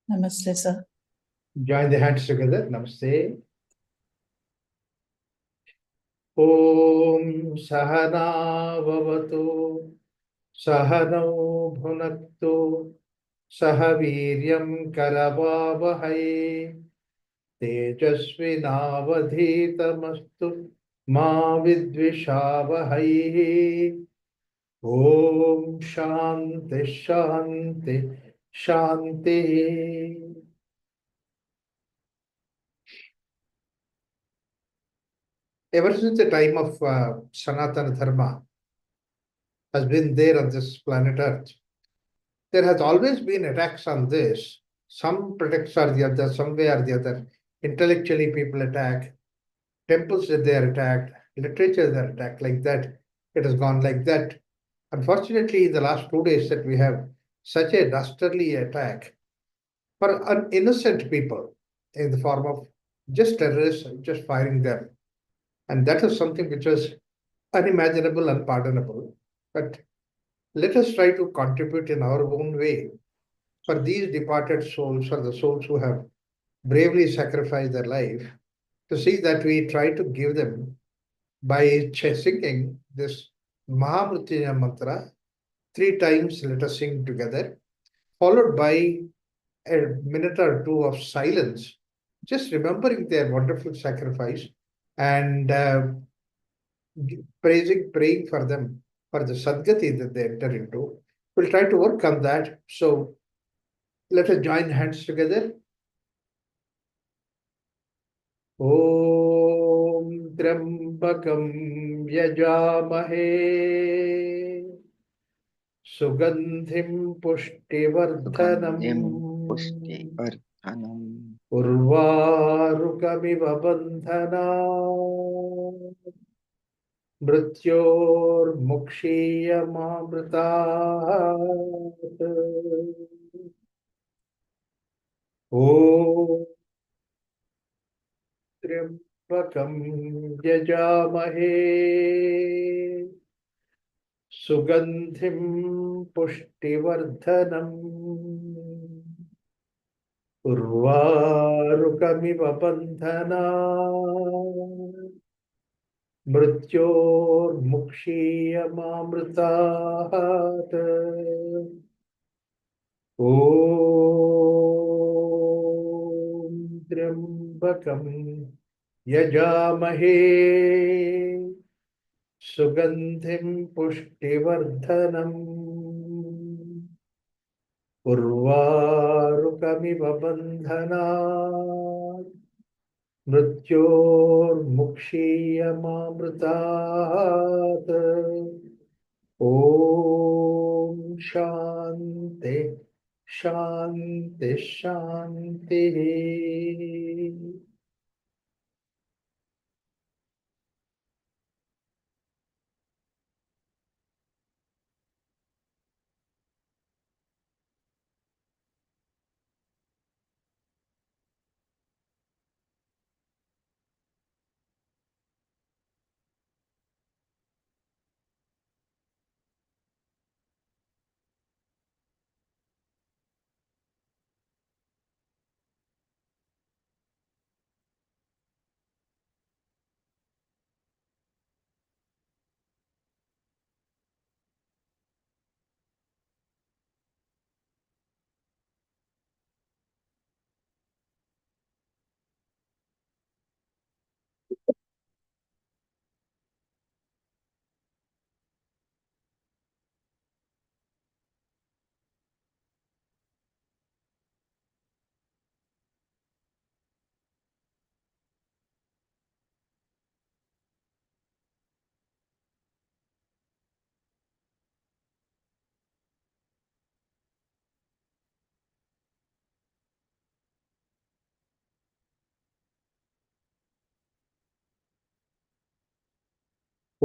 Namaste, sir. Join the hands together. Namaste. Om Sahana Vavatu Sahanau Bhunaktu Sahaviryam Karavavahai Tejasvinavadhitamastu Ma Vidvishavahai. Om Shanti Shanti Shanti. Ever since the time of Sanatana Dharma has been there on this planet Earth, there has always been attacks on this. Some pretext or the other, some way or the other. Intellectually, people attack. Temples that they are attacked. Literature they are attacked like that. It has gone like that. Unfortunately, in the last 2 days that we have such a dastardly attack for innocent people in the form of just terrorists just firing them. And that is something which was unimaginable, unpardonable. But let us try to contribute in our own way for these departed souls, for the souls who have bravely sacrificed their life, to see that we try to give them by singing this Mahamrityunjaya mantra 3 times. Let us sing together, followed by a minute or two of silence, just remembering their wonderful sacrifice and praying for them for the sadgati that they enter into. We'll try to work on that. So let us join hands together. ॐ त्र्यम्बकं यजामहे सुगन्धिं पुष्टिवर्धनम् सुगन्धिं पुष्टिवर्धनम् उर्वारुकमिव बन्धनात् मृत्योर्मुक्षीयमामृतात् ॐ त्र्यम्बकं यजामहे सुगन्धिं पुष्टिवर्धनम् उर्वारुकमिव बन्धनात् मृत्योर्मुक्षीयमामृतात् ॐ त्र्यम्बकं यजामहे सुगन्धिं पुष्टिवर्धनम् उर्वारुकमिव बन्धनात् मृत्योर्मुक्षीयमामृतात् ॐ शान्ति शान्ति शान्तिः.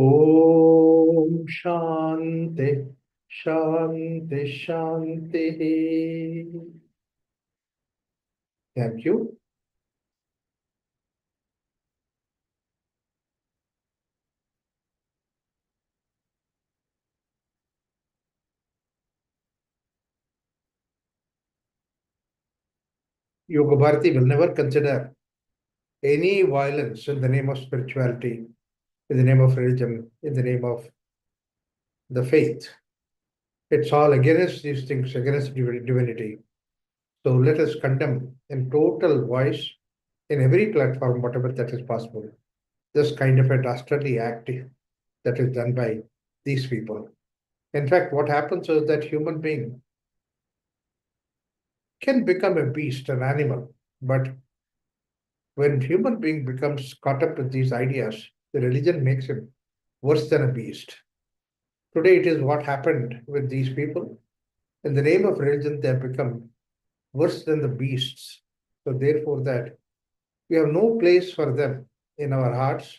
ॐ शान्ति शान्ति शान्तिः. Thank you. Yoga Bharati will never consider any violence in the name of spirituality, in the name of religion, in the name of the faith. It's all against these things, against divinity. So let us condemn in total voice in every platform, whatever that is possible, this kind of a dastardly act that is done by these people. In fact, what happens is that human being can become a beast, an animal, but when human being becomes caught up with these ideas, the religion makes him worse than a beast. Today, it is what happened with these people. In the name of religion, they have become worse than the beasts. So, therefore, that we have no place for them in our hearts,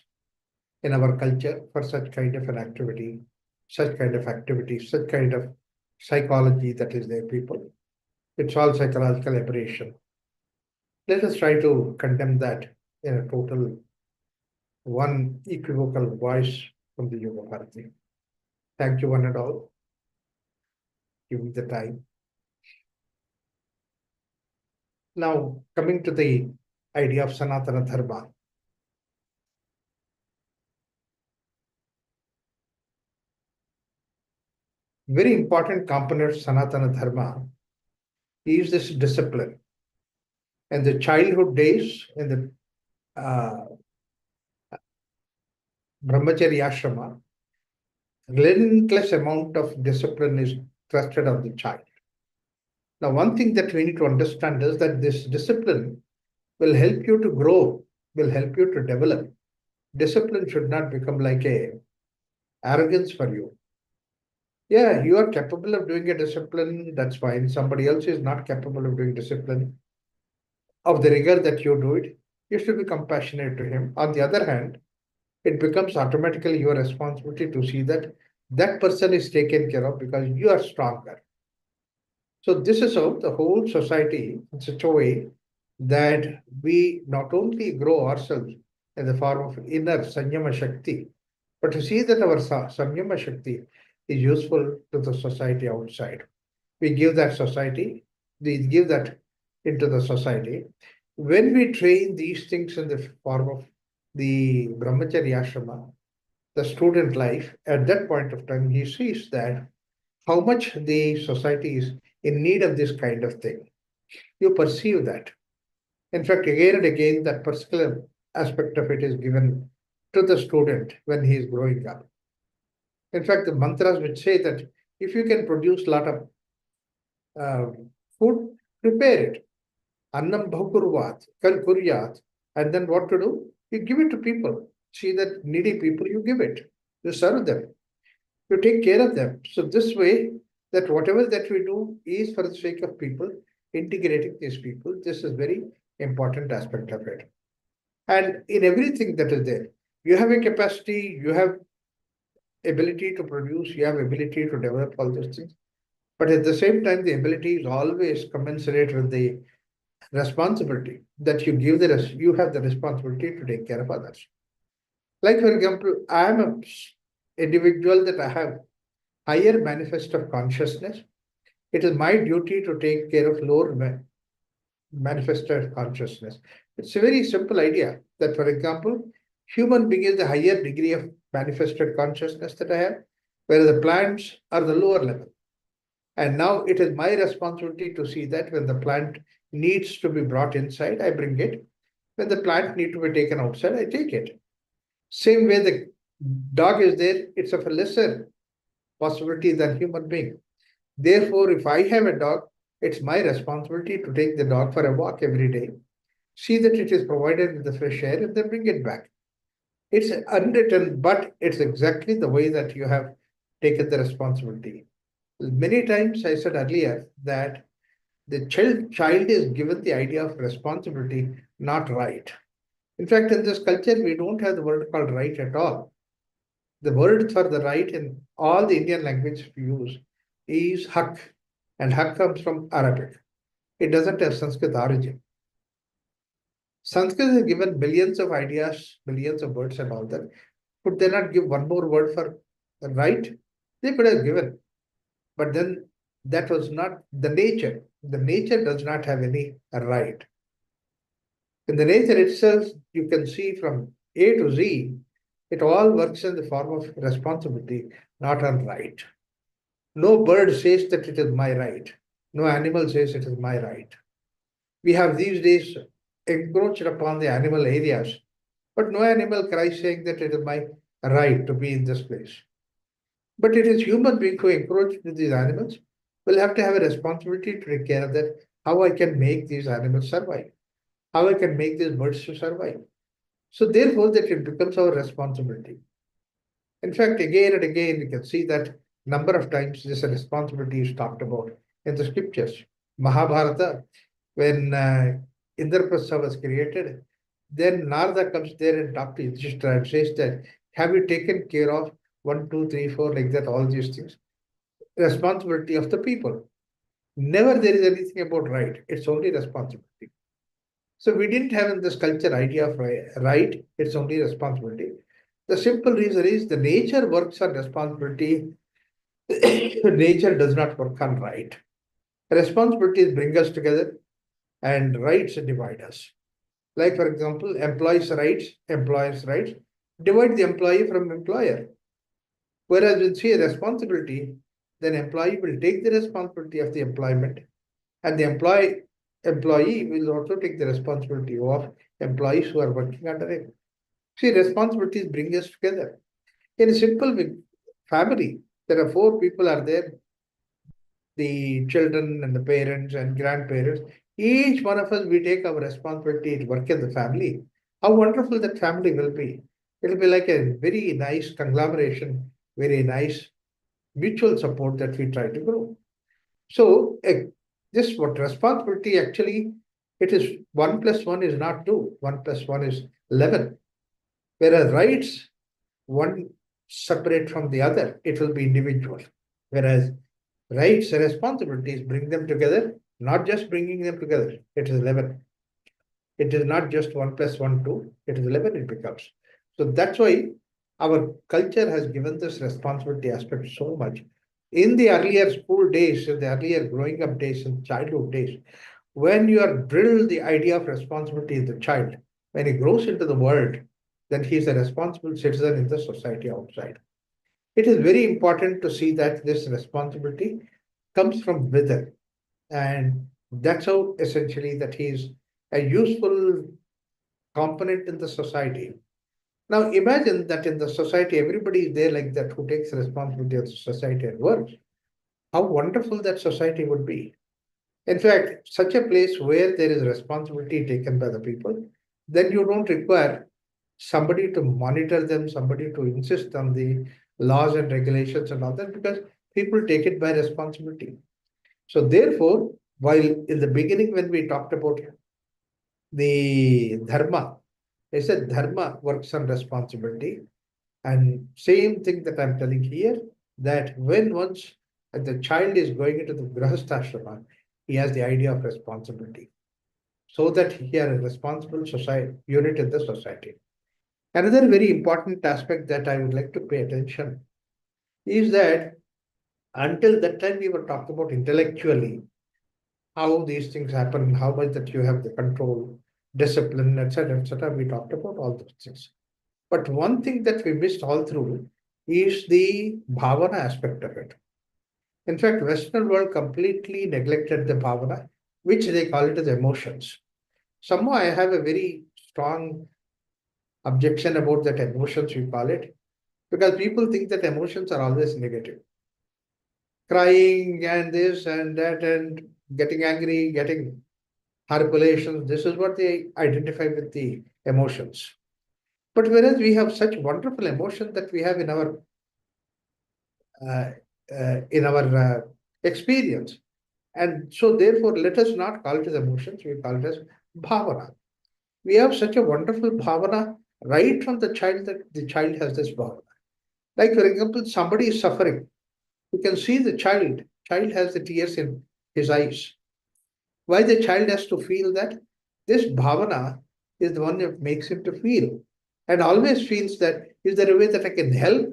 in our culture, for such kind of an activity, such kind of activity, such kind of psychology that is there, people. It's all psychological aberration. Let us try to condemn that in a total, one equivocal voice from the Yoga Bharati. Thank you, one and all. Give me the time. Now, coming to the idea of Sanatana Dharma. Very important component of Sanatana Dharma is this discipline. And the childhood days in the Brahmacharya ashrama, relentless amount of discipline is trusted on the child. Now, one thing that we need to understand is that this discipline will help you to grow, will help you to develop. Discipline should not become like a arrogance for you. Yeah, you are capable of doing a discipline, that's fine. Somebody else is not capable of doing discipline. Of the rigor that you do it, you should be compassionate to him. On the other hand, it becomes automatically your responsibility to see that that person is taken care of because you are stronger. So this is how the whole society in such a way that we not only grow ourselves in the form of inner Sanyama Shakti, but to see that our Sanyama Shakti is useful to the society outside. We give that society, we give that into the society. When we train these things in the form of the Brahmacharya Ashrama, the student life, at that point of time, he sees that how much the society is in need of this kind of thing. You perceive that. In fact, again and again, that particular aspect of it is given to the student when he is growing up. In fact, the mantras which say that if you can produce a lot of uh, food, prepare it. Annam bhakurvat, kal kuryat. And then what to do? You give it to people. See that needy people, you give it. You serve them. You take care of them. So this way, that whatever that we do is for the sake of people, integrating these people. This is very important aspect of it. And in everything that is there, you have a capacity, you have ability to produce, you have ability to develop all those things. But at the same time, the ability is always commensurate with the responsibility that you give you have the responsibility to take care of others. Like for example, I am an individual that I have higher manifest of consciousness. It is my duty to take care of lower manifested consciousness. It's a very simple idea that, for example, human being is the higher degree of manifested consciousness that I have, whereas the plants are the lower level. And now it is my responsibility to see that when the plant needs to be brought inside, I bring it. When the plant needs to be taken outside, I take it. Same way the dog is there, it's of a lesser possibility than human being. Therefore, if I have a dog, it's my responsibility to take the dog for a walk every day, see that it is provided with the fresh air, and then bring it back. It's unwritten, but it's exactly the way that you have taken the responsibility. Many times I said earlier that the child is given the idea of responsibility, not right. In fact, in this culture, we don't have the word called right at all. The word for the right in all the Indian language we use is hak, and hak comes from Arabic. It doesn't have Sanskrit origin. Sanskrit has given billions of ideas, billions of words, and all that. Could they not give one more word for the right? They could have given. But then that was not the nature. The nature does not have any right. In the nature itself, you can see from A to Z, it all works in the form of responsibility, not on right. No bird says that it is my right. No animal says it is my right. We have these days encroached upon the animal areas, but no animal cries saying that it is my right to be in this place. But it is human beings who encroach with these animals will have to have a responsibility to take care of that. How I can make these animals survive? How I can make these birds to survive? So therefore, that it becomes our responsibility. In fact, again and again, we can see that number of times this responsibility is talked about in the scriptures. Mahabharata, when Indraprastha was created, then Narada comes there and talks to Yudhishthira and says that, have you taken care of one, two, three, four, like that, all these things? Responsibility of the people. Never there is anything about right. It's only responsibility. So we didn't have in this culture idea of right. It's only responsibility. The simple reason is the nature works on responsibility. Nature does not work on right. Responsibilities bring us together and rights divide us. Like, for example, employers' rights, divide the employee from employer. Whereas when see a responsibility, then employee will take the responsibility of the employment, and the employee will also take the responsibility of employees who are working under him. See, responsibilities bring us together. In a simple family, there are four people are there, the children and the parents and grandparents. Each one of us, we take our responsibility to work in the family. How wonderful that family will be. It'll be like a very nice conglomeration, very nice mutual support that we try to grow. So, this what responsibility actually, it is 1 plus 1 is not 2, 1 plus 1 is 11. Whereas rights, one separate from the other, it will be individual. Whereas rights and responsibilities bring them together, not just bringing them together, it is 11. It is not just 1 plus 1, 2, it is 11, it becomes. So that's why our culture has given this responsibility aspect so much. In the earlier school days, in the earlier growing up days, and childhood days, when you are drilled the idea of responsibility in the child, when he grows into the world, then he is a responsible citizen in the society outside. It is very important to see that this responsibility comes from within. And that's how essentially that he is a useful component in the society. Now imagine that in the society, everybody is there like that who takes responsibility of the society and works. How wonderful that society would be. In fact, such a place where there is responsibility taken by the people, then you don't require somebody to monitor them, somebody to insist on the laws and regulations and all that, because people take it by responsibility. So therefore, while in the beginning when we talked about the dharma, I said dharma works on responsibility. And same thing that I'm telling here, that when once the child is going into the grahastha, he has the idea of responsibility, so that he has a responsible society unit in the society. Another very important aspect that I would like to pay attention is that until that time we were talking about intellectually how these things happen, how much that you have the control, discipline, etc., etc. We talked about all those things. But one thing that we missed all through is the bhavana aspect of it. In fact, Western world completely neglected the bhavana, which they call it as emotions. Somehow I have a very strong objection about that emotions, we call it, because people think that emotions are always negative. Crying and this and that and getting angry, getting harpulations, this is what they identify with the emotions. But whereas we have such wonderful emotion that we have uh, in our experience, and so therefore let us not call it as emotions, we call it as bhavana. We have such a wonderful bhavana right from the child that the child has this bhavana. Like for example, somebody is suffering. You can see the child. Child has the tears in his eyes. Why the child has to feel that? This bhavana is the one that makes him to feel, and always feels that is there a way that I can help?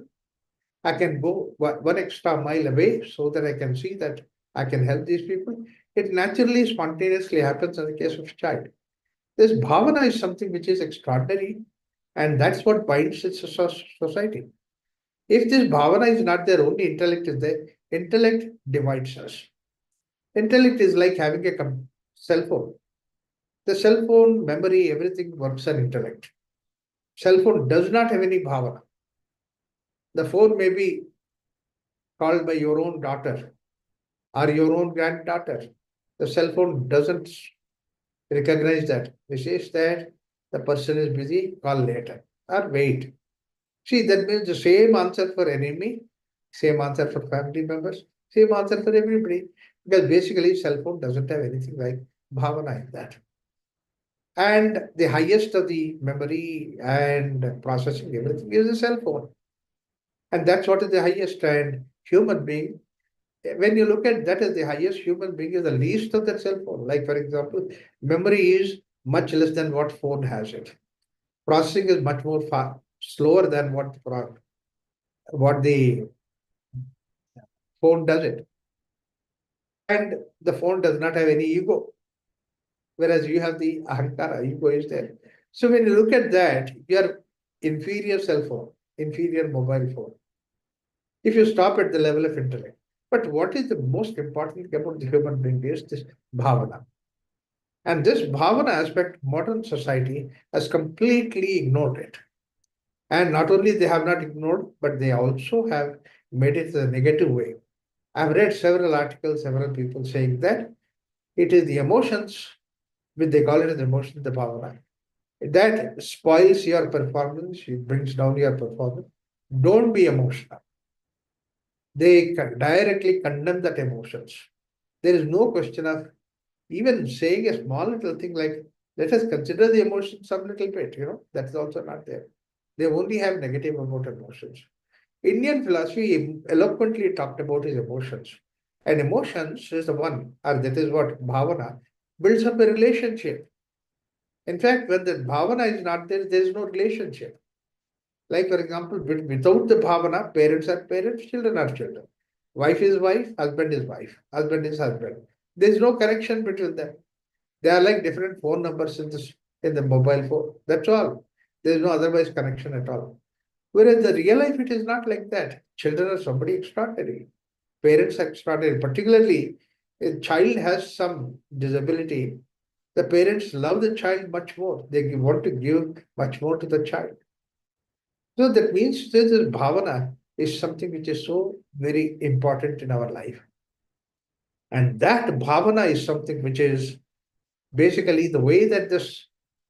I can go one extra mile away so that I can see that I can help these people. It naturally, spontaneously happens in the case of a child. This bhavana is something which is extraordinary, and that's what binds its society. If this bhavana is not there, only intellect is there. Intellect divides us. Intellect is like having a cell phone. The cell phone, memory, everything works on intellect. Cell phone does not have any bhavana. The phone may be called by your own daughter or your own granddaughter. The cell phone doesn't recognize that. It says that the person is busy, call later or wait. See, that means the same answer for enemy, same answer for family members, same answer for everybody. Because basically, cell phone doesn't have anything like bhavana in that. And the highest of the memory and processing, everything is a cell phone. And that's what is the highest. And human being, when you look at that as the highest, human being is the least of that cell phone. Like, for example, memory is much less than what phone has it. Processing is much more slower than what the phone does it. And the phone does not have any ego, whereas you have the ahankara, ego is there. So when you look at that, your inferior cell phone, inferior mobile phone, if you stop at the level of intellect. But what is the most important thing about the human being is this bhavana. And this bhavana aspect, modern society has completely ignored it. And not only they have not ignored, but they also have made it a negative way. I've read several articles, several people saying that it is the emotions, which they call it as emotions, the bhavana, that spoils your performance, it brings down your performance. Don't be emotional. They directly condemn that emotions. There is no question of even saying a small little thing like, let us consider the emotions some little bit, that is also not there. They only have negative about emotions. Indian philosophy eloquently talked about his emotions. And emotions is the one, or that is what bhavana builds up a relationship. In fact, when the bhavana is not there, there is no relationship. Like, for example, without the bhavana, parents are parents, children are children. Wife is wife, husband is wife, husband is husband. There is no connection between them. They are like different phone numbers in the mobile phone. That's all. There is no otherwise connection at all. Whereas in the real life, it is not like that. Children are somebody extraordinary. Parents are extraordinary. Particularly, a child has some disability. The parents love the child much more. They want to give much more to the child. So that means this bhavana is something which is so very important in our life. And that bhavana is something which is basically the way that this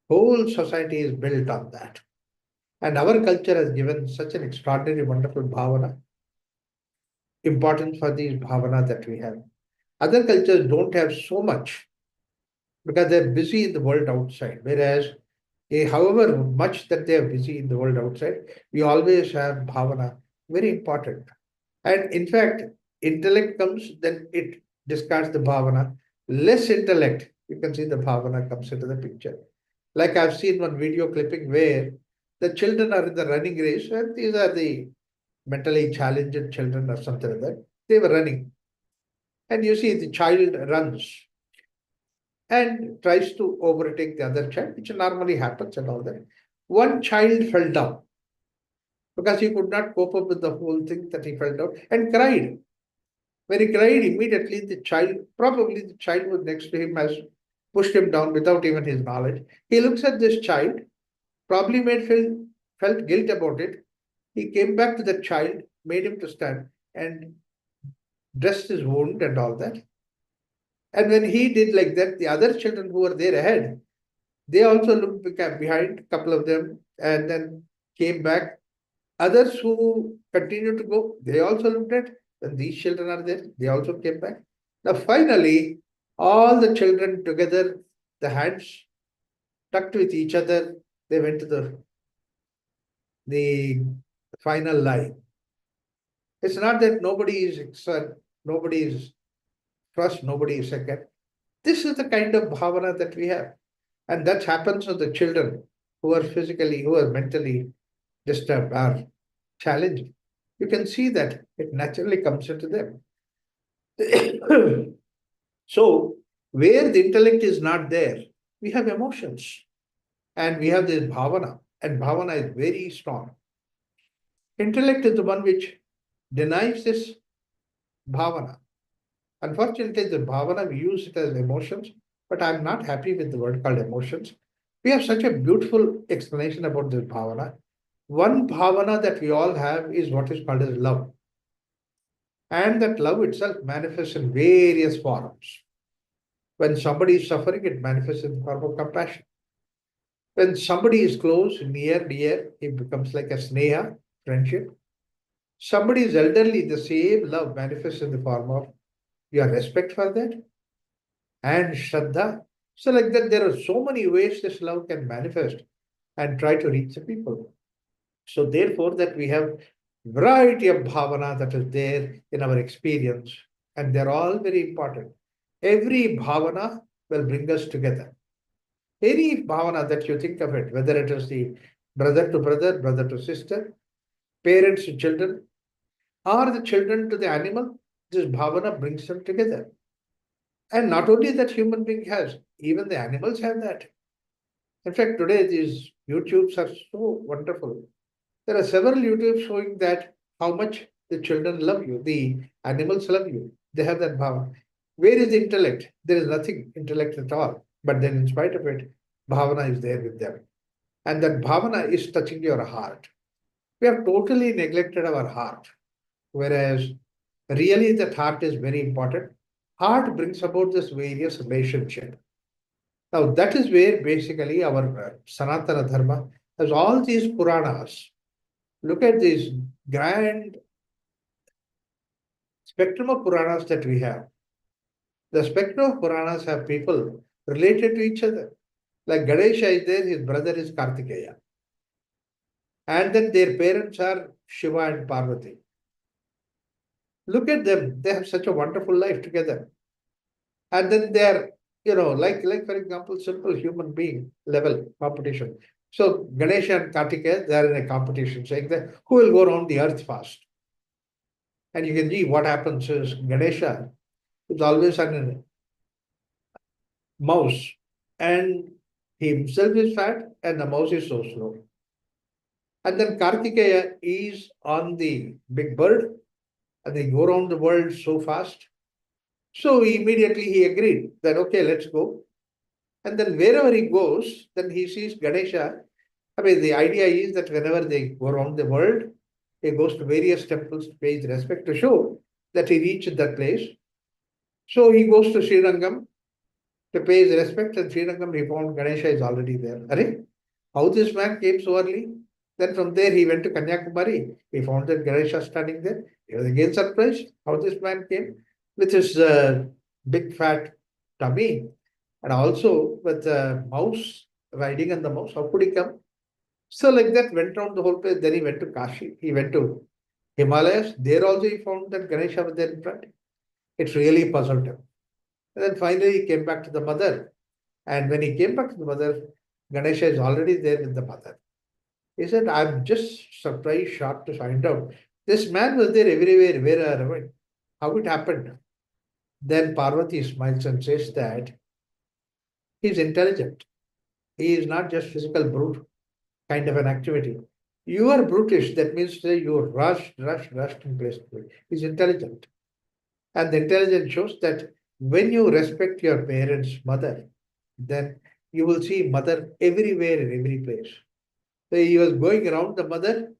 whole society is built on that. And our culture has given such an extraordinary, wonderful bhavana, important for these bhavana that we have. Other cultures don't have so much because they're busy in the world outside. Whereas, however much that they are busy in the world outside, we always have bhavana, very important. And in fact, intellect comes, then it discards the bhavana. Less intellect, you can see the bhavana comes into the picture. Like I've seen one video clipping where the children are in the running race, and these are the mentally challenged children or something like that. They were running. And you see the child runs and tries to overtake the other child, which normally happens and all that. One child fell down because he could not cope up with the whole thing that he fell down and cried. When he cried, immediately the child, probably the child was next to him, has pushed him down without even his knowledge. He looks at this child, probably felt guilt about it. He came back to the child, made him to stand and dressed his wound and all that. And when he did like that, the other children who were there ahead, they also looked behind, a couple of them, and then came back. Others who continued to go, they also looked at, when these children are there, they also came back. Now, finally, all the children together, the hands tucked with each other, they went to the final line. It's not that nobody is nobody is first, nobody is second. This is the kind of bhavana that we have. And that happens to the children who are physically, who are mentally disturbed or challenged. You can see that it naturally comes into them. So, where the intellect is not there, we have emotions and we have this bhavana, and bhavana is very strong. Intellect is the one which denies this bhavana. Unfortunately, the bhavana, we use it as emotions, but I'm not happy with the word called emotions. We have such a beautiful explanation about this bhavana. One bhavana that we all have is what is called as love. And that love itself manifests in various forms. When somebody is suffering, it manifests in the form of compassion. When somebody is close, near, dear, it becomes like a sneha, friendship. Somebody is elderly, the same love manifests in the form of your respect for that and Shraddha. So, like that, there are so many ways this love can manifest and try to reach the people. So, therefore, that we have variety of bhavana that is there in our experience, and they're all very important. Every bhavana will bring us together. Any bhavana that you think of it, whether it is the brother to brother, brother to sister, parents to children, or the children to the animal, this bhavana brings them together. And not only that human being has, even the animals have that. In fact, today these YouTubes are so wonderful. There are several YouTubes showing that how much the children love you, the animals love you. They have that bhavana. Where is the intellect? There is nothing intellect at all. But then, in spite of it, bhavana is there with them. And that bhavana is touching your heart. We have totally neglected our heart. Whereas really that heart is very important. Heart brings about this various relationship. Now that is where basically our Sanatana Dharma has all these Puranas. Look at this grand spectrum of Puranas that we have. The spectrum of Puranas have people related to each other. Like Ganesha is there, his brother is Kartikeya. And then their parents are Shiva and Parvati. Look at them, they have such a wonderful life together. And then they are, like for example, simple human being level competition. So Ganesha and Kartikeya, they are in a competition saying that who will go around the earth fast. And you can see what happens is Ganesha is always on a mouse, and he himself is fat and the mouse is so slow. And then Kartikeya is on the big bird and they go around the world so fast. So immediately he agreed that okay, let's go. And then wherever he goes, then he sees Ganesha. I mean, the idea is that whenever they go around the world, he goes to various temples to pay his respect to show that he reached that place. So he goes to Srirangam to pay his respect, and Srirangam he found Ganesha is already there. Arey, how this man came so early? Then from there he went to Kanyakumari. He found that Ganesha standing there. He was again surprised how this man came with his big fat tummy and also with the mouse riding on the mouse. How could he come? So like that went around the whole place. Then he went to Kashi. He went to Himalayas. There also he found that Ganesha was there in front. It really puzzled him. And then finally he came back to the mother. And when he came back to the mother, Ganesha is already there with the mother. He said, I'm just surprised, shocked to find out. This man was there everywhere, wherever. How it happened? Then Parvati smiles and says that he's intelligent. He is not just physical brute kind of an activity. You are brutish, that means that you rushed in place to place. He's intelligent. And the intelligence shows that when you respect your parents' mother, then you will see mother everywhere in every place. So he was going around the mother,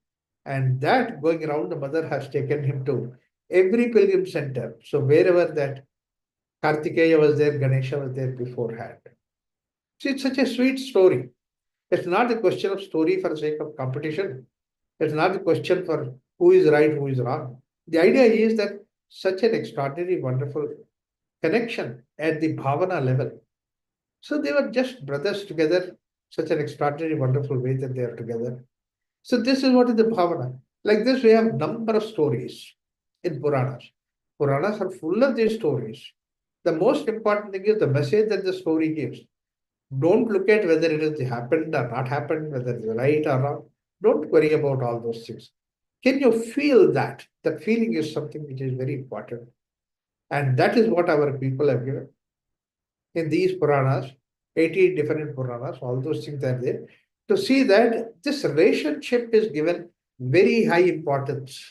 and that going around the mother has taken him to every pilgrim center. So wherever that Kartikeya was there, Ganesha was there beforehand. See, it's such a sweet story. It's not a question of story for the sake of competition. It's not a question for who is right, who is wrong. The idea is that such an extraordinary, wonderful connection at the bhavana level. So they were just brothers together, such an extraordinary, wonderful way that they are together. So this is what is the bhavana. Like this, we have number of stories in Puranas. Puranas are full of these stories. The most important thing is the message that the story gives. Don't look at whether it has happened or not happened, whether it's right or wrong. Don't worry about all those things. Can you feel that? That feeling is something which is very important. And that is what our people have given in these Puranas. 18 different Puranas, all those things are there, to see that this relationship is given very high importance.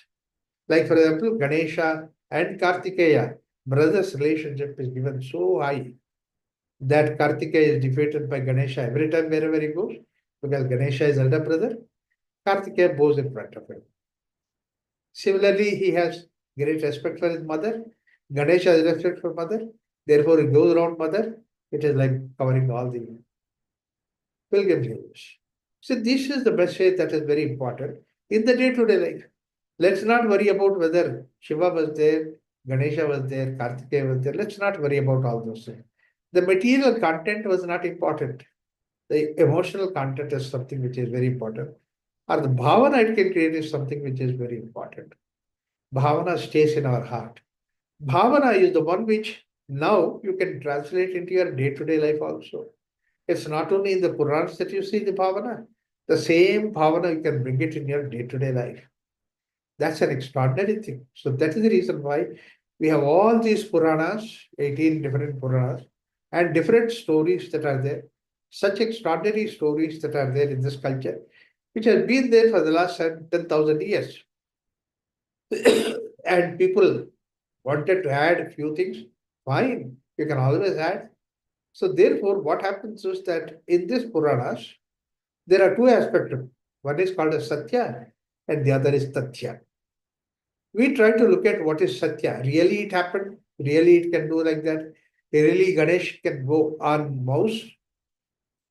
Like, for example, Ganesha and Kartikeya, brothers' relationship is given so high that Kartikeya is defeated by Ganesha every time wherever he goes, because Ganesha is elder brother, Kartikeya bows in front of him. Similarly, he has great respect for his mother. Ganesha has respect for mother. Therefore, he goes around mother. It is like covering all the pilgrimages. So this is the message that is very important in the day-to-day life. Let's not worry about whether Shiva was there, Ganesha was there, Kartikeya was there. Let's not worry about all those things. The material content was not important. The emotional content is something which is very important. Or the bhavana it can create is something which is very important. Bhavana stays in our heart. Bhavana is the one which now you can translate into your day-to-day life also. It's not only in the Purans that you see the bhavana, the same bhavana you can bring it in your day-to-day life. That's an extraordinary thing. So that is the reason why we have all these Puranas, 18 different Puranas, and different stories that are there. Such extraordinary stories that are there in this culture, which has been there for the last 10,000 years. And people wanted to add a few things, fine, you can always add. So therefore, what happens is that in this Puranas, there are two aspects. One is called as Satya and the other is Tatya. We try to look at what is Satya. Really it happened? Really it can do like that? Really Ganesh can go on mouse?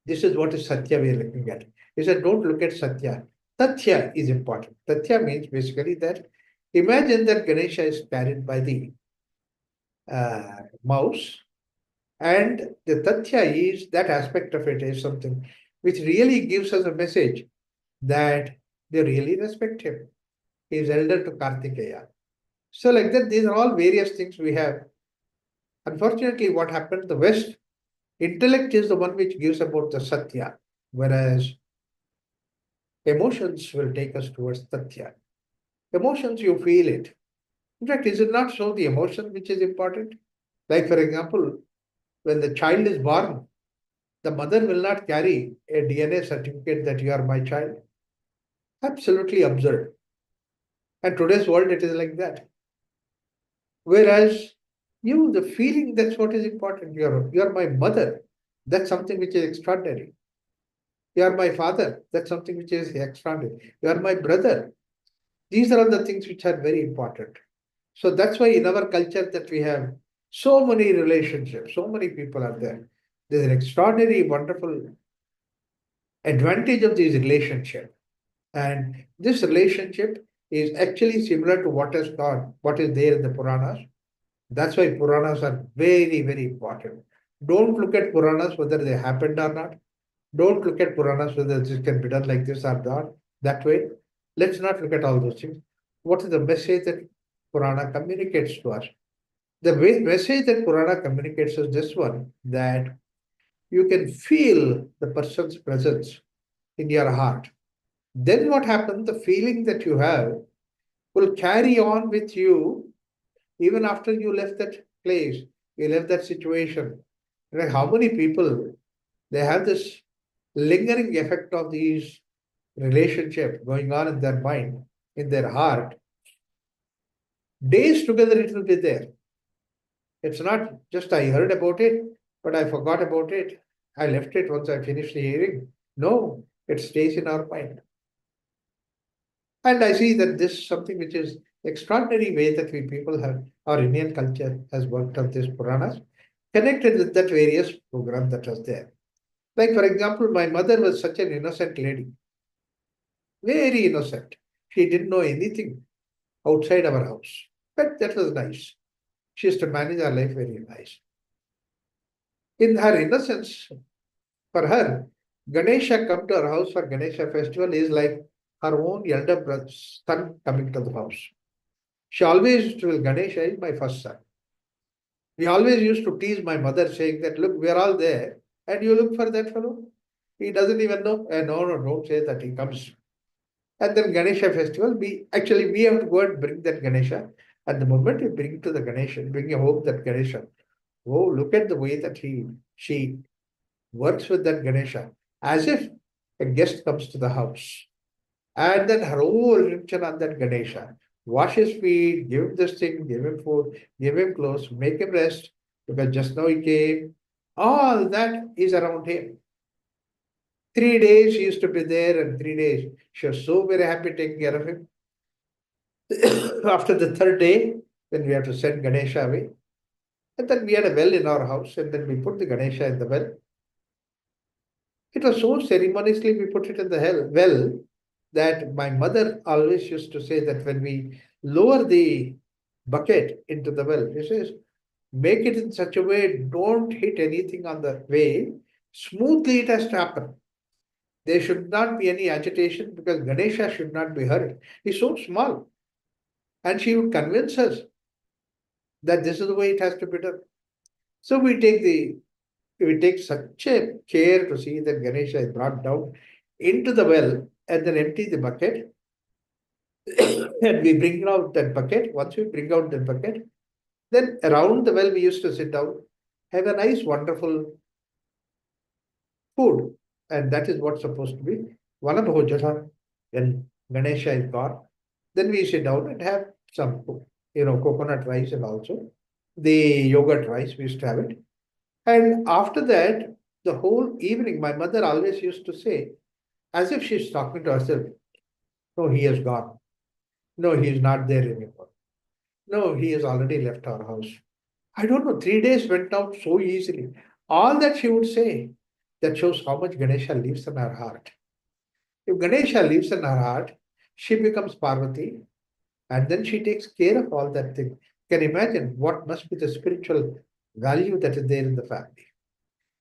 This is what is Satya we are looking at. He said, don't look at Satya. Tatya is important. Tatya means basically that imagine that Ganesha is carried by the mouse, and the Tatya is that aspect of it is something which really gives us a message that they really respect him. He is elder to Kartikeya. So, like that, these are all various things we have. Unfortunately, what happened, the West, intellect is the one which gives about the Satya, whereas emotions will take us towards Tatya. Emotions, you feel it. In fact, is it not so the emotion which is important? Like, for example, when the child is born, the mother will not carry a DNA certificate that you are my child. Absolutely absurd. And today's world, it is like that. Whereas you, the feeling, that's what is important. You are my mother. That's something which is extraordinary. You are my father. That's something which is extraordinary. You are my brother. These are all the things which are very important. So that's why in our culture that we have so many relationships, so many people are there. There's an extraordinary, wonderful advantage of this relationship. And this relationship is actually similar to what is taught, what is there in the Puranas. That's why Puranas are very, very important. Don't look at Puranas whether they happened or not. Don't look at Puranas whether this can be done like this or not, that way. Let's not look at all those things. What is the message that Purana communicates to us? The message that Purana communicates is this one, that you can feel the person's presence in your heart. Then what happens? The feeling that you have will carry on with you even after you left that place, you left that situation. Like how many people they have this lingering effect of these relationships going on in their mind, in their heart. Days together it will be there. It's not just I heard about it, but I forgot about it. I left it once I finished the hearing. No, it stays in our mind. And I see that this is something which is extraordinary way that we people have, our Indian culture has worked on this Puranas, connected with that various program that was there. Like for example, my mother was such an innocent lady, very innocent. She didn't know anything outside our house. But that was nice. She used to manage our life very nice. In her innocence, for her, Ganesha come to her house for Ganesha festival is like her own elder brother, son coming to the house. She always used to tell Ganesha is my first son. We always used to tease my mother saying that, look, we are all there and you look for that fellow. He doesn't even know. No, don't say that he comes. And then Ganesha festival, we have to go and bring that Ganesha. At the moment you bring to the Ganesha, bring home that Ganesha. Oh, look at the way that she works with that Ganesha as if a guest comes to the house. And then her whole attention on that Ganesha. Wash his feet, give him this thing, give him food, give him clothes, make him rest, because just now he came. All that is around him. 3 days she used to be there, and 3 days she was so very happy taking care of him. After the third day, then we have to send Ganesha away. And then we had a well in our house, and then we put the Ganesha in the well. It was so ceremoniously we put it in the well that my mother always used to say that when we lower the bucket into the well, she says, make it in such a way, don't hit anything on the way. Smoothly it has to happen. There should not be any agitation because Ganesha should not be hurt. He's so small. And she would convince us that this is the way it has to be done. So we take such a care to see that Ganesha is brought down into the well and then empty the bucket. And we bring out that bucket. Once we bring out that bucket, then around the well we used to sit down, have a nice, wonderful food. And that is what's supposed to be Vanabhojana. When Ganesha is gone, then we sit down and have some, coconut rice and also the yogurt rice. We used to have it. And after that, the whole evening, my mother always used to say, as if she's talking to herself, no, he has gone. No, he is not there anymore. No, he has already left our house. I don't know, 3 days went out so easily. All that she would say, that shows how much Ganesha lives in her heart. If Ganesha lives in her heart, she becomes Parvati, and then she takes care of all that thing. You can imagine what must be the spiritual value that is there in the family.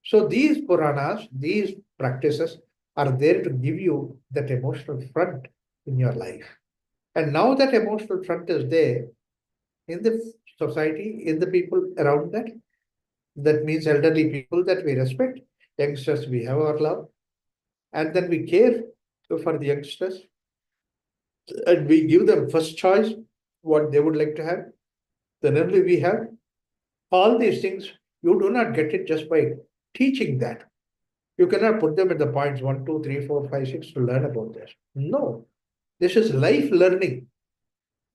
So these Puranas, these practices are there to give you that emotional front in your life. And now that emotional front is there in the society, in the people around that, that means elderly people that we respect, youngsters we have our love, and then we care for the youngsters, and we give them first choice what they would like to have. Then only we have all these things. You do not get it just by teaching that. You cannot put them at the points 1, 2, 3, 4, 5, 6 to learn about this. No, this is life learning.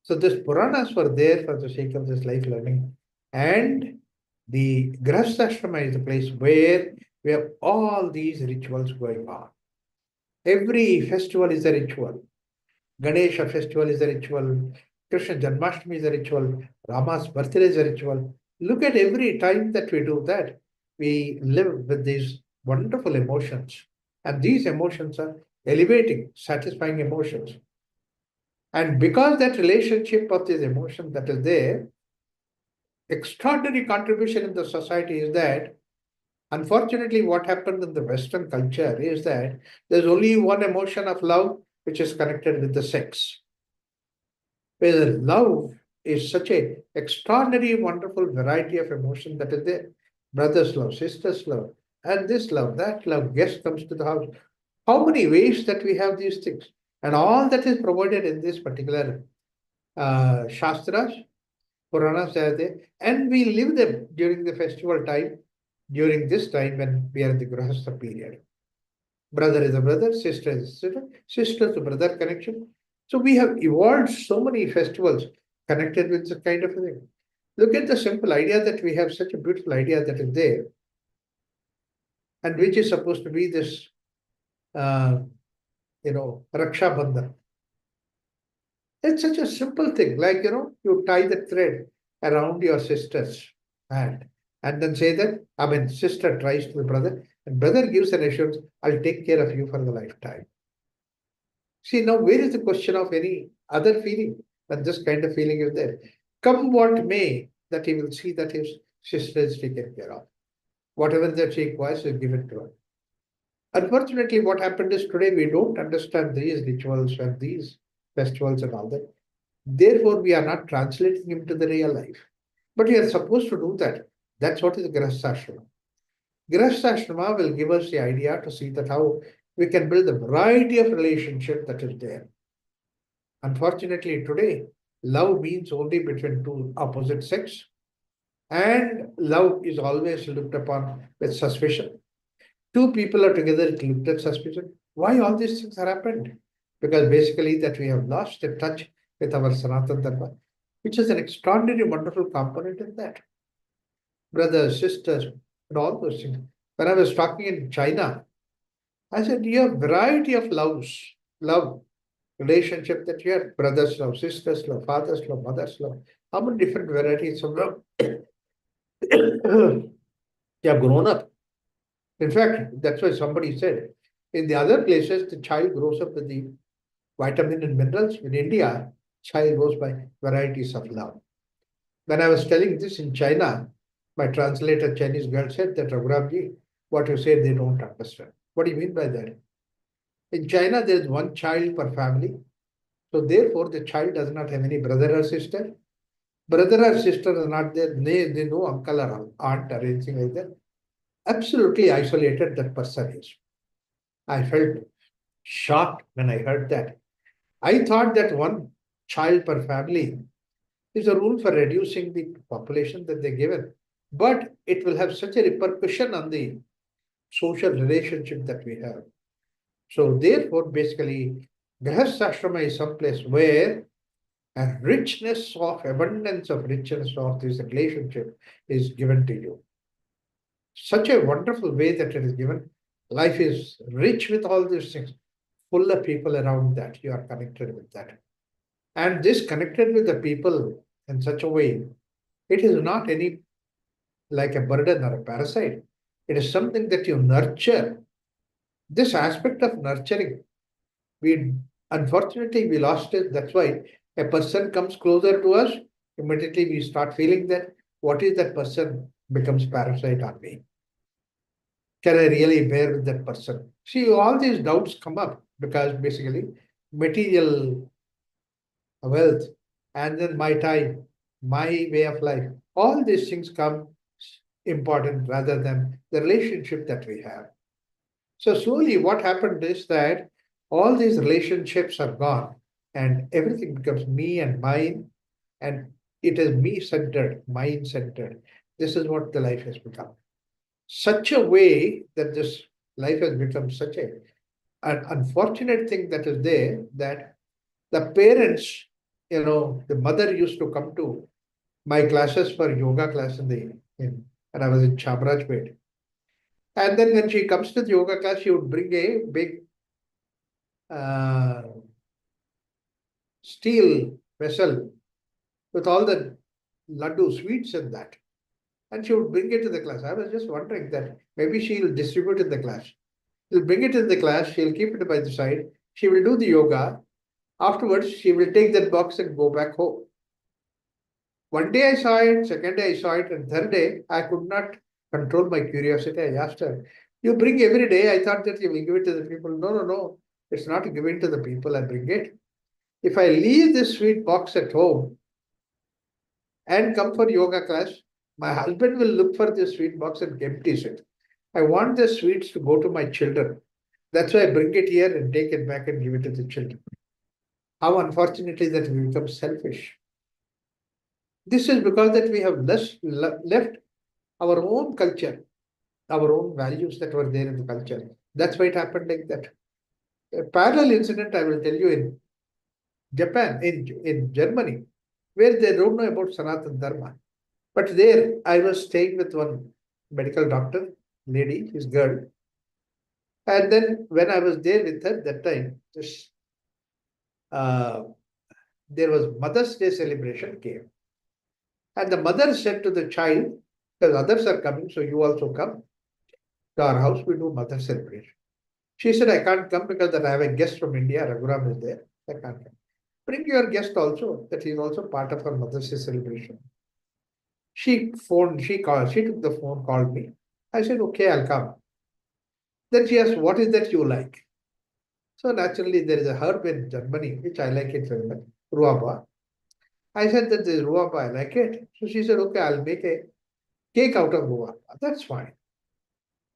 So this Puranas were there for the sake of this life learning. And the Grahasthashrama is the place where we have all these rituals going on. Every festival is a ritual. Ganesha festival is a ritual. Krishna Janmashtami is a ritual. Rama's birthday is a ritual. Look at every time that we do that, we live with these wonderful emotions. And these emotions are elevating, satisfying emotions. And because that relationship of this emotion that is there, extraordinary contribution in the society is that, unfortunately, what happened in the Western culture is that there's only one emotion of love which is connected with the sex. Where love is such a extraordinary, wonderful variety of emotion that is there. Brothers love, sisters love, and this love, that love, guest comes to the house. How many ways that we have these things? And all that is provided in this particular Shastras, Puranas are there, and we live them during the festival time, during this time when we are in the Grahastha period. Brother is a brother, sister is a sister, sister to brother connection. So we have evolved so many festivals connected with this kind of a thing. Look at the simple idea that we have such a beautiful idea that is there, and which is supposed to be this, Raksha Bandhan. It's such a simple thing, like, you tie the thread around your sister's hand and then say that, sister tries to the brother, and brother gives an assurance, I'll take care of you for the lifetime. See, now where is the question of any other feeling when this kind of feeling is there? Come what may, that he will see that his sister is taken care of. Whatever that she requires is given to her. Unfortunately, what happened is today we don't understand these rituals and these festivals and all that. Therefore, we are not translating him to the real life. But we are supposed to do that. That's what is Grahasthashrama. Grahasthashrama will give us the idea to see that how we can build a variety of relationship that is there. Unfortunately, today, love means only between two opposite sex, and love is always looked upon with suspicion. Two people are together, it looked at suspicion. Why all these things have happened? Because basically that we have lost the touch with our Sanatana Dharma, which is an extraordinary, wonderful component in that. Brothers, sisters, and all those things. When I was talking in China, I said, you have variety of love, relationship that you have, brothers love, sisters love, fathers love, mothers love. How many different varieties of love you have grown up? In fact, that's why somebody said, in the other places, the child grows up with the vitamin and minerals. In India, child grows by varieties of love. When I was telling this in China, my translator, Chinese girl, said that Raghuramji, what you say, they don't understand. What do you mean by that? In China, there is one child per family. So therefore, the child does not have any brother or sister. Brother or sister is not there. They know uncle or aunt or anything like that. Absolutely isolated that person is. I felt shocked when I heard that. I thought that one child per family is a rule for reducing the population that they're given. But it will have such a repercussion on the social relationship that we have. So therefore, basically, Grihasthashrama is someplace where a richness of abundance of richness of this relationship is given to you. Such a wonderful way that it is given. Life is rich with all these things, full of people around that. You are connected with that. And this connected with the people in such a way, it is not any like a burden or a parasite. It is something that you nurture. This aspect of nurturing, we unfortunately we lost it. That's why a person comes closer to us, immediately we start feeling that what is that person becomes parasite on me. Can I really bear with that person? See, all these doubts come up because basically material wealth and then my time, my way of life, all these things come important rather than the relationship that we have. So slowly what happened is that all these relationships are gone and everything becomes me and mine, and it is me centered, mine centered. This is what the life has become. Such a way that this life has become such an unfortunate thing that is there that the parents, the mother used to come to my classes for yoga class and I was in Chamarajpet. And then when she comes to the yoga class, she would bring a big uh, steel vessel with all the laddu sweets in that. And she would bring it to the class. I was just wondering that maybe she'll distribute in the class. She'll bring it in the class, she'll keep it by the side, she will do the yoga. Afterwards, she will take that box and go back home. One day I saw it, second day I saw it, and third day I could not control my curiosity. I asked her, you bring every day, I thought that you will give it to the people. No, no, no. It's not given to the people, I bring it. If I leave this sweet box at home and come for yoga class, my husband will look for this sweet box and empties it. I want the sweets to go to my children. That's why I bring it here and take it back and give it to the children. How unfortunately that we become selfish. This is because that we have left our own culture, our own values that were there in the culture. That's why it happened like that. A parallel incident I will tell you in Japan, in Germany, where they don't know about Sanatana Dharma. But there I was staying with one medical doctor, lady, his girl. And then when I was there with her that time, uh, there was Mother's Day celebration came. And the mother said to the child, because others are coming, so you also come to our house, we do mother celebration. She said, I can't come because that I have a guest from India, Raghuram is there. I can't come. Bring your guest also, that he is also part of our Mother's Day celebration. She took the phone, called me. I said, okay, I'll come. Then she asked, what is that you like? So naturally, there is a herb in Germany, which I like it very much, ruaba. I said that this ruaba, I like it. So she said, okay, I'll make a cake out of ruaba. That's fine.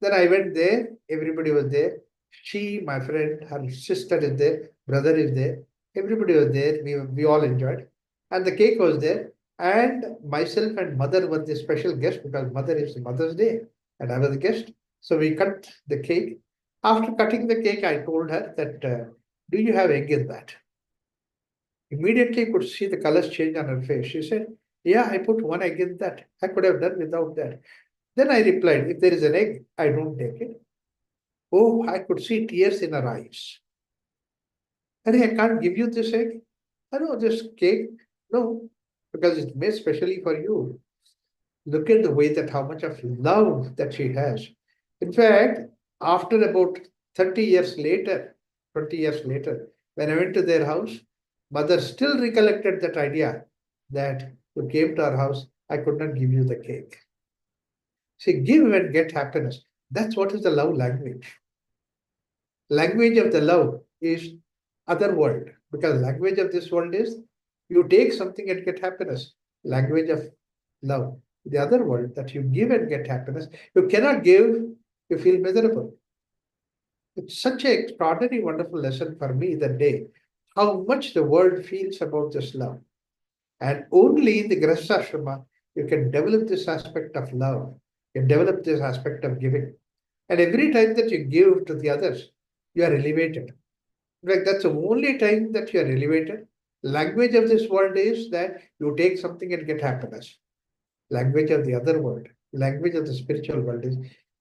Then I went there, everybody was there. She, my friend, her sister is there, brother is there, everybody was there. We all enjoyed. And the cake was there. And myself and mother were the special guest because mother is Mother's Day and I was the guest. So we cut the cake. After cutting the cake, I told her that, do you have egg in that? Immediately could see the colors change on her face. She said, yeah, I put one egg in that. I could have done without that. Then I replied, if there is an egg, I don't take it. Oh, I could see tears in her eyes. Harry, I can't give you this egg. I know this cake. No, because it's made specially for you. Look at the way that how much of love that she has. In fact, after about 30 years later, 20 years later, when I went to their house, mother still recollected that idea that you came to our house, I could not give you the cake. See, give and get happiness. That's what is the love language. Language of the love is other world, because language of this world is you take something and get happiness. Language of love, the other world, that you give and get happiness. You cannot give, you feel miserable. It's such an extraordinary, wonderful lesson for me that day, how much the world feels about this love. And only in the Grihastha you can develop this aspect of love, you can develop this aspect of giving. And every time that you give to the others, you are elevated. In fact, that's the only time that you are elevated. Language of this world is that you take something and get happiness. Language of the other world, language of the spiritual world is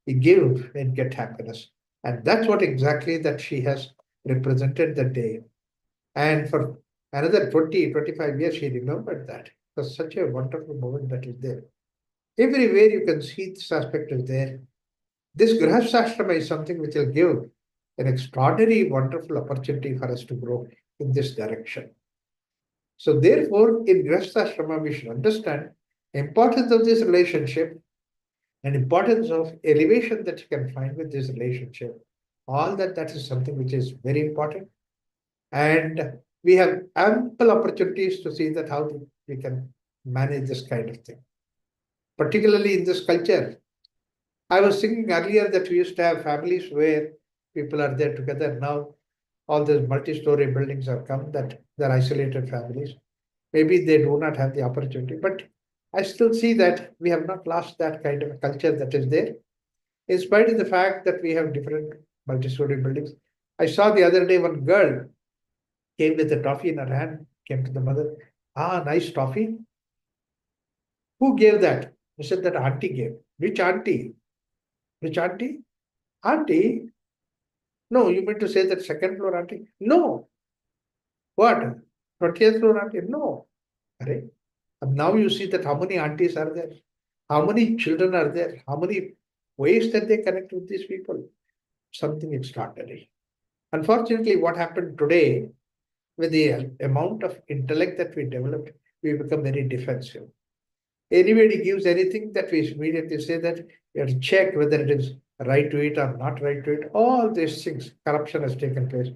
you give and get happiness. And that's what exactly that she has represented that day. And for another 20, 25 years, she remembered that. It was such a wonderful moment that is there. Everywhere you can see this aspect is there. This Grihastha is something which will give an extraordinary, wonderful opportunity for us to grow in this direction. So therefore, in Grihastha we should understand the importance of this relationship and importance of elevation that you can find with this relationship. All that is something which is very important. And we have ample opportunities to see that how we can manage this kind of thing. Particularly in this culture, I was thinking earlier that we used to have families where people are there together. Now, all these multi-story buildings have come that they're isolated families. Maybe they do not have the opportunity, but I still see that we have not lost that kind of a culture that is there. In spite of the fact that we have different multi-story buildings. I saw the other day one girl came with a toffee in her hand, came to the mother. Ah, nice toffee. Who gave that? I said that auntie gave. Which auntie? Which auntie? Auntie? No, you mean to say that second floor auntie? No. What? 20th floor auntie? No. Array. And now you see that how many aunties are there? How many children are there? How many ways that they connect with these people? Something extraordinary. Unfortunately, what happened today, with the amount of intellect that we developed, we become very defensive. Anybody gives anything that we immediately say that you have to check whether it is right to it or not right to it. All these things, corruption has taken place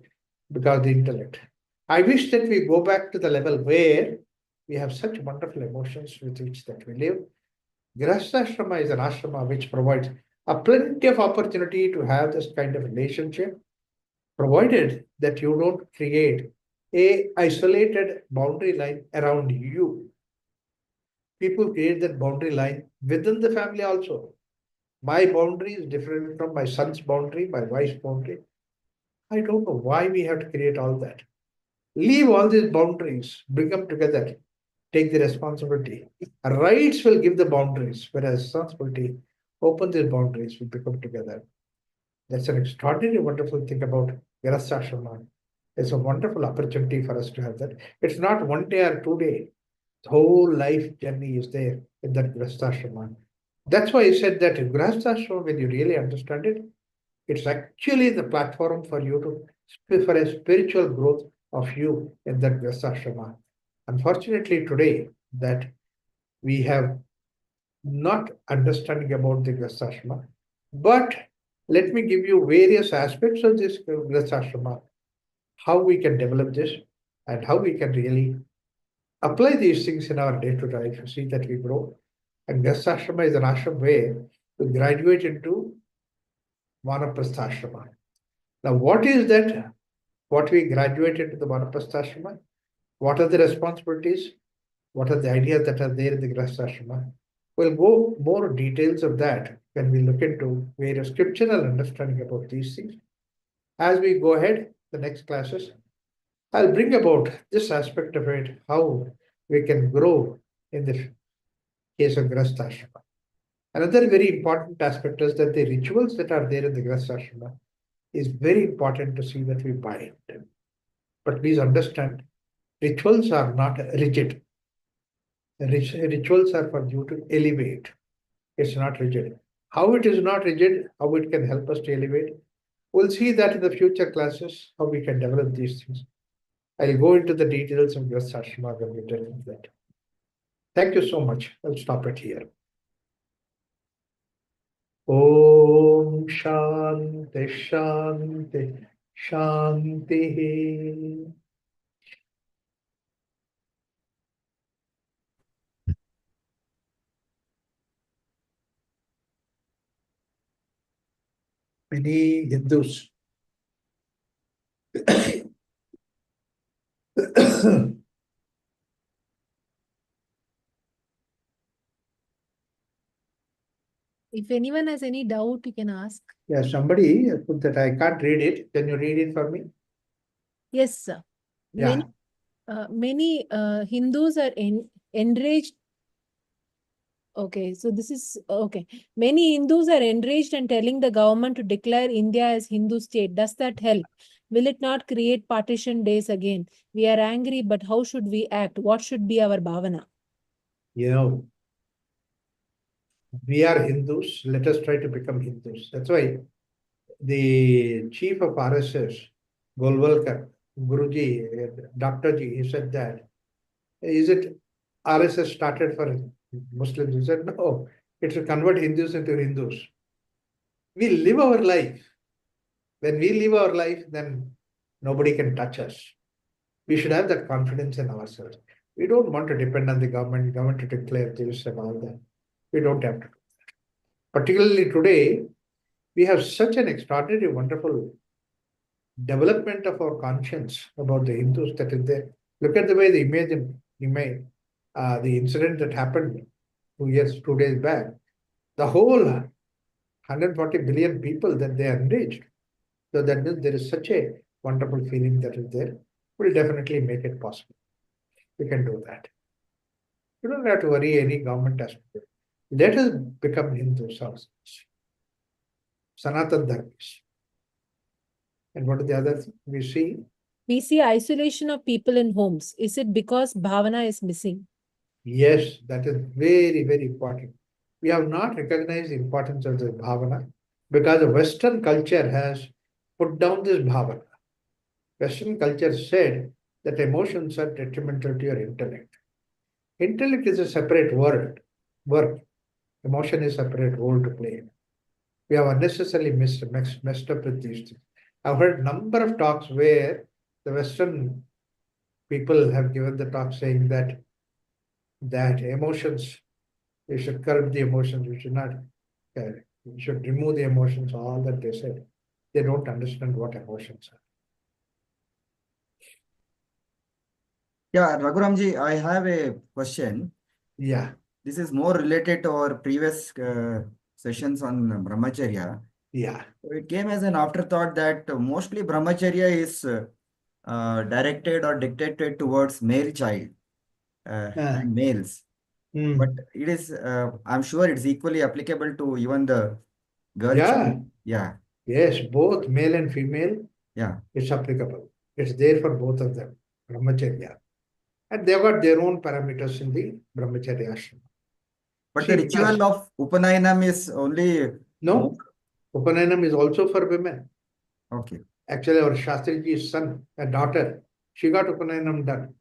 because of the intellect. I wish that we go back to the level where we have such wonderful emotions with which that we live. Grihastha is an ashrama which provides a plenty of opportunity to have this kind of relationship, provided that you don't create a isolated boundary line around you. People create that boundary line within the family also. My boundary is different from my son's boundary, my wife's boundary. I don't know why we have to create all that. Leave all these boundaries, bring them together, take the responsibility. Rights will give the boundaries, whereas responsibility open these boundaries, we become together. That's an extraordinary, wonderful thing about Grihastha. It's a wonderful opportunity for us to have that. It's not 1 day or 2 day. The whole life journey is there in that Grihastha. That's why I said that in Grihastha, when you really understand it, it's actually the platform for you for a spiritual growth of you in that Grihastha. Unfortunately, today that we have not understanding about the Grihastha, but let me give you various aspects of this Grihastha, how we can develop this and how we can really apply these things in our day-to-day life to see that we grow. And Grihastha is an ashram where we graduate into Vanaprastha. Now, what is that? What we graduate into the Vanaprastha? What are the responsibilities? What are the ideas that are there in the Grihastha? We'll go more details of that when we look into various scriptural understanding about these things. As we go ahead, the next classes, I'll bring about this aspect of it, how we can grow in the case of Grasthashrama. Another very important aspect is that the rituals that are there in the Grasthashrama is very important to see that we bind them. But please understand, rituals are not rigid. Rituals are for you to elevate. It's not rigid. How it is not rigid, how it can help us to elevate. We'll see that in the future classes, how we can develop these things. I'll go into the details of Grasthashrama when we develop that. Thank you so much. I'll stop it here. Om Shanti Shanti Shanti. Many Hindus If anyone has any doubt, you can ask. Yeah, somebody put that. I can't read it. Can you read it for me? Yes, sir. Yeah. Many Hindus are enraged. Okay, so this is okay. Many Hindus are enraged and telling the government to declare India as Hindu state. Does that help? Will it not create partition days again? We are angry, but how should we act? What should be our bhavana? You know, we are Hindus. Let us try to become Hindus. That's why the chief of RSS, Golwalkar, Guruji, Dr. Ji, he said that, is it RSS started for Muslims? He said, no, it should convert Hindus into Hindus. We live our life. When we live our life, then nobody can touch us. We should have that confidence in ourselves. We don't want to depend on the government to declare this and all that. We don't have to do that. Particularly today, we have such an extraordinary, wonderful development of our conscience about the Hindus that is there. Look at the way the the incident that happened 2 days back. The whole 140 billion people that they are engaged. So that means there is such a wonderful feeling that is there. Will definitely make it possible. We can do that. You don't have to worry any government aspect. Let us become Hindus ourselves. Sanathana Dharmas. And what is the other thing we see? We see isolation of people in homes. Is it because bhavana is missing? Yes, that is very, very important. We have not recognized the importance of this bhavana because the Western culture has put down this bhavana. Western culture said that emotions are detrimental to your intellect. Intellect is a separate work. Emotion is a separate role to play. We have unnecessarily messed up with these things. I've heard number of talks where the Western people have given the talk saying that emotions, we should curb the emotions, we should not, we should remove the emotions, all that they said. They don't understand what emotions are. Yeah, Raghuramji, I have a question. Yeah. This is more related to our previous sessions on brahmacharya. Yeah. It came as an afterthought that mostly brahmacharya is directed or dictated towards male child and males. But it is, I'm sure it's equally applicable to even the girl child. Yeah. Yes, both male and female. Yeah. It's applicable. It's there for both of them. Brahmacharya. And they've got their own parameters in the brahmacharya ashrama. But the ritual of Upanayanam is only... No, Upanayanam is also for women. Okay. Actually, our Shastriji's son, a daughter, she got Upanayanam done.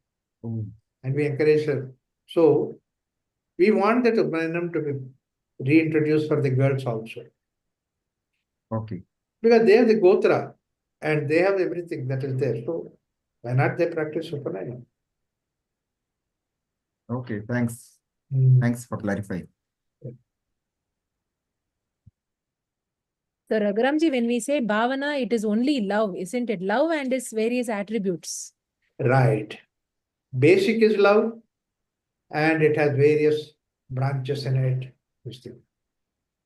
And we encourage her. So, we want that Upanayanam to be reintroduced for the girls also. Okay. Because they have the Gotra and they have everything that is there. So, why not they practice Upanayanam? Okay, thanks. Thanks for clarifying. So, Raghuramji, when we say bhavana, it is only love, isn't it? Love and its various attributes. Right. Basic is love and it has various branches in it.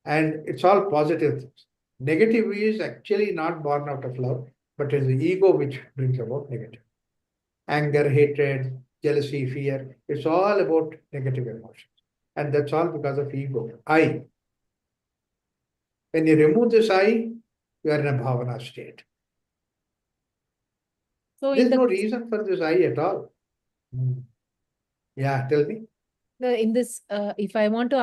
And it's all positive things. Negative is actually not born out of love, but it's the ego which brings about negative. Anger, hatred, jealousy, fear, it's all about negative emotions. And that's all because of ego. I. When you remove this I, you are in a bhavana state. So There's in no the reason for this I at all. Yeah, tell me. in this, if I want to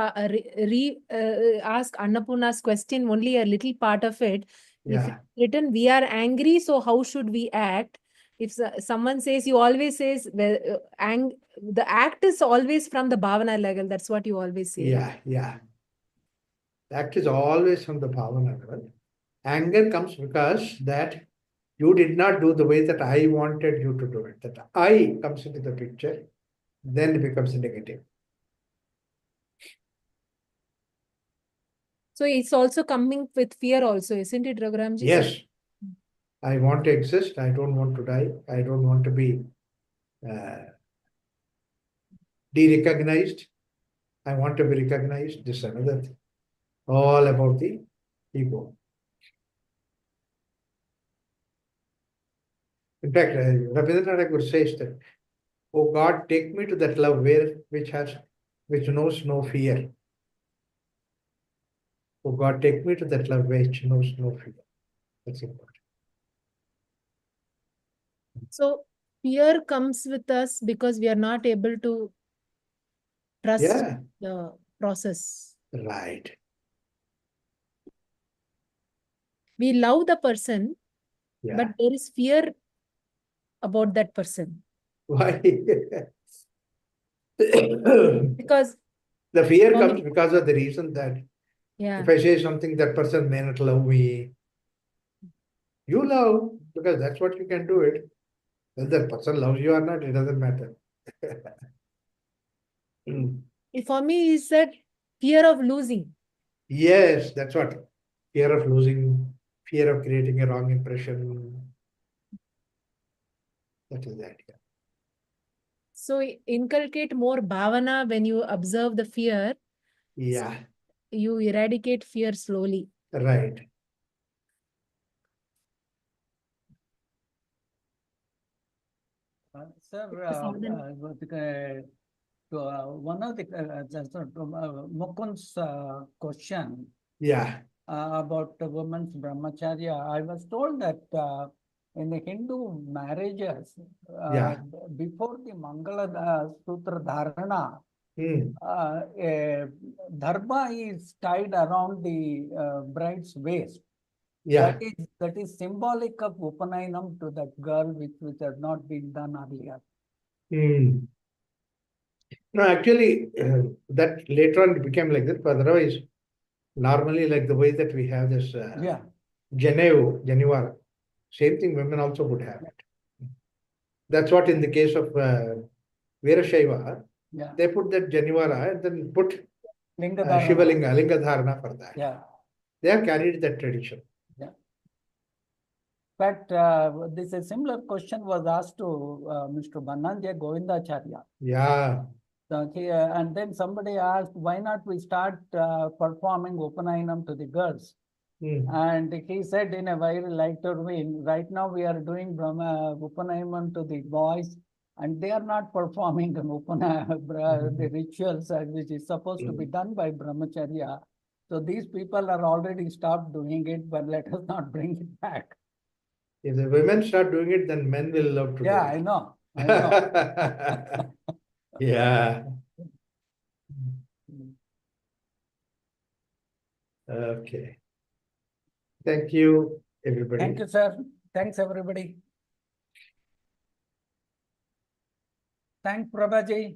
ask Annapurna's question, only a little part of it. If Yeah. it's written, we are angry, so how should we act? If someone says, you always says, well, the act is always from the bhavana level. That's what you always say. Yeah, yeah. The act is always from the bhavana level. Anger comes because that you did not do the way that I wanted you to do it. That I comes into the picture, then it becomes negative. So it's also coming with fear also, isn't it, Raghuramji? Yes. I want to exist. I don't want to die. I don't want to be de-recognized. I want to be recognized. This is another thing. All about the ego. In fact, Rabindranath Tagore says that, "Oh God, take me to that love which knows no fear. Oh God, take me to that love which knows no fear." That's important. So fear comes with us because we are not able to trust Yeah, the process. right. We love the person, Yeah. but there is fear about that person. Why? Because The fear comes because of the reason that yeah, if I say something, that person may not love me. You love because that's what you can do it. Whether that person loves you or not, it doesn't matter. for me is that fear of losing. Yes, that's what. Fear of losing, fear of creating a wrong impression. That is the idea. So inculcate more bhavana when you observe the fear. Yeah, You eradicate fear slowly. right. Sir, one of the Mukund's question Yeah, about women's brahmacharya, I was told that in the Hindu marriages, yeah. before the Mangala Sutra Dharana, Hmm. a dharma is tied around the bride's waist. Yeah. That is symbolic of Upanayinam to that girl, which has not been done earlier. Hmm. No, actually, that later on it became like this. But otherwise, normally, like the way that we have this Yeah. Geneva, same thing women also would have it. That's what in the case of Veerashaiva, Yeah. they put that Janivara and then put Linga Shivalinga, Linga Dharana for that. Yeah. They have carried that tradition. Yeah. But this a similar question was asked to Mr. Bannanjay Govindacharya. Yeah. And then somebody asked, why not we start performing Upanayinam to the girls? And he said in a very lighter way, right now we are doing Upanayinam to the boys, and they are not performing the the rituals which is supposed to be done by brahmacharya. So these people are already stopped doing it, but let us not bring it back. If the women start doing it, then men will love to do it. Yeah, I know. I know. Yeah. Okay. Thank you, everybody. Thank you, sir. Thanks, everybody. Thanks, Prabhaji.